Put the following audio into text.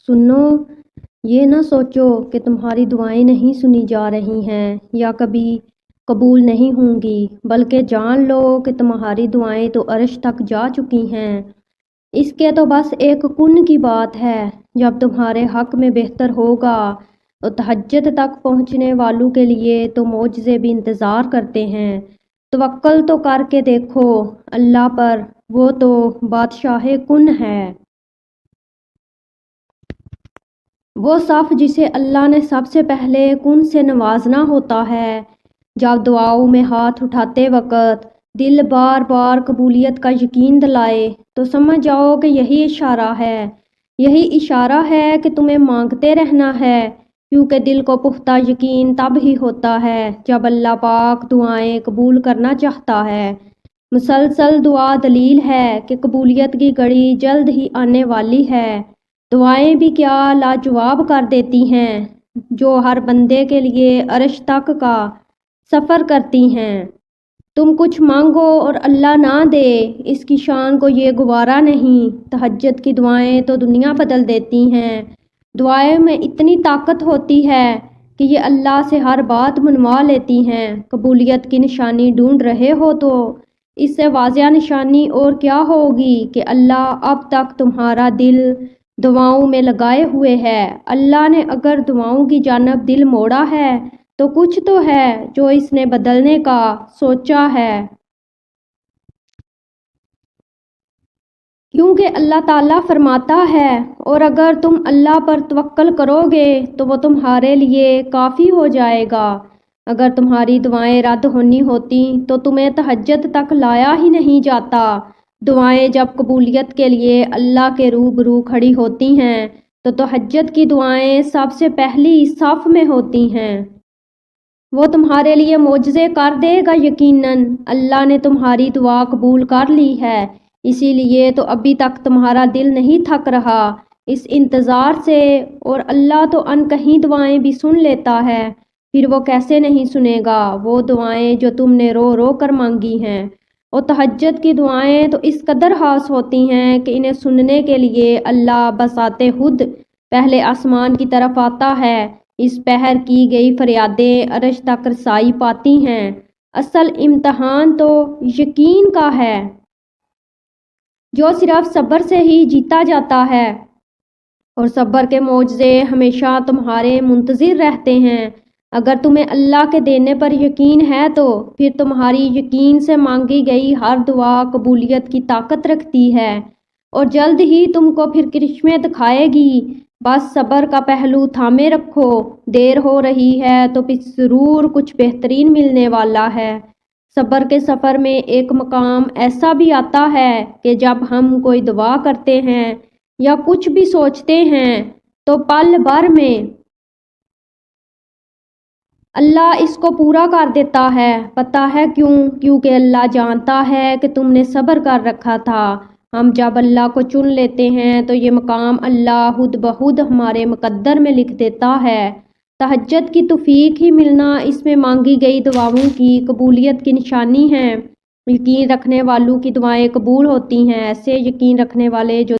سنو، یہ نہ سوچو کہ تمہاری دعائیں نہیں سنی جا رہی ہیں یا کبھی قبول نہیں ہوں گی، بلکہ جان لو کہ تمہاری دعائیں تو عرش تک جا چکی ہیں۔ اس کے تو بس ایک کن کی بات ہے، جب تمہارے حق میں بہتر ہوگا تو تہجد تک پہنچنے والوں کے لیے تو معجزے بھی انتظار کرتے ہیں۔ توکل تو کر کے دیکھو اللہ پر، وہ تو بادشاہ کن ہے۔ وہ صف جسے اللہ نے سب سے پہلے کن سے نوازنا ہوتا ہے۔ جب دعاؤں میں ہاتھ اٹھاتے وقت دل بار بار قبولیت کا یقین دلائے تو سمجھ جاؤ کہ یہی اشارہ ہے کہ تمہیں مانگتے رہنا ہے، کیونکہ دل کو پختہ یقین تب ہی ہوتا ہے جب اللہ پاک دعائیں قبول کرنا چاہتا ہے۔ مسلسل دعا دلیل ہے کہ قبولیت کی گھڑی جلد ہی آنے والی ہے۔ دعائیں بھی کیا لاجواب کر دیتی ہیں، جو ہر بندے کے لیے عرش تک کا سفر کرتی ہیں۔ تم کچھ مانگو اور اللہ نہ دے، اس کی شان کو یہ گوارا نہیں۔ تہجد کی دعائیں تو دنیا بدل دیتی ہیں۔ دعائیں میں اتنی طاقت ہوتی ہے کہ یہ اللہ سے ہر بات منوا لیتی ہیں۔ قبولیت کی نشانی ڈھونڈ رہے ہو تو اس سے واضح نشانی اور کیا ہوگی کہ اللہ اب تک تمہارا دل دعاؤں میں لگائے ہوئے ہے۔ اللہ نے اگر دعاؤں کی جانب دل موڑا ہے تو کچھ تو ہے جو اس نے بدلنے کا سوچا ہے۔ کیونکہ اللہ تعالیٰ فرماتا ہے، اور اگر تم اللہ پر توکل کرو گے تو وہ تمہارے لیے کافی ہو جائے گا۔ اگر تمہاری دعائیں رد ہونی ہوتیں تو تمہیں تہجد تک لایا ہی نہیں جاتا۔ دعائیں جب قبولیت کے لیے اللہ کے روبرو کھڑی ہوتی ہیں تو تہجد کی دعائیں سب سے پہلی صف میں ہوتی ہیں۔ وہ تمہارے لیے معجزے کر دے گا۔ یقیناً اللہ نے تمہاری دعا قبول کر لی ہے، اسی لیے تو ابھی تک تمہارا دل نہیں تھک رہا اس انتظار سے۔ اور اللہ تو ان کہیں دعائیں بھی سن لیتا ہے، پھر وہ کیسے نہیں سنے گا وہ دعائیں جو تم نے رو رو کر مانگی ہیں۔ اور تہجد کی دعائیں تو اس قدر خاص ہوتی ہیں کہ انہیں سننے کے لیے اللہ بذات خود پہلے آسمان کی طرف آتا ہے۔ اس پہر کی گئی فریادیں عرش تک رسائی پاتی ہیں۔ اصل امتحان تو یقین کا ہے، جو صرف صبر سے ہی جیتا جاتا ہے، اور صبر کے معجزے ہمیشہ تمہارے منتظر رہتے ہیں۔ اگر تمہیں اللہ کے دینے پر یقین ہے تو پھر تمہاری یقین سے مانگی گئی ہر دعا قبولیت کی طاقت رکھتی ہے، اور جلد ہی تم کو پھر کرشمے دکھائے گی۔ بس صبر کا پہلو تھامے رکھو، دیر ہو رہی ہے تو پھر ضرور کچھ بہترین ملنے والا ہے۔ صبر کے سفر میں ایک مقام ایسا بھی آتا ہے کہ جب ہم کوئی دعا کرتے ہیں یا کچھ بھی سوچتے ہیں تو پل بھر میں اللہ اس کو پورا کر دیتا ہے۔ پتہ ہے کیوں؟ کیونکہ اللہ جانتا ہے کہ تم نے صبر کر رکھا تھا۔ ہم جب اللہ کو چن لیتے ہیں تو یہ مقام اللہ خود بخود ہمارے مقدر میں لکھ دیتا ہے۔ تہجد کی توفیق ہی ملنا اس میں مانگی گئی دعاؤں کی قبولیت کی نشانی ہے۔ یقین رکھنے والوں کی دعائیں قبول ہوتی ہیں، ایسے یقین رکھنے والے جو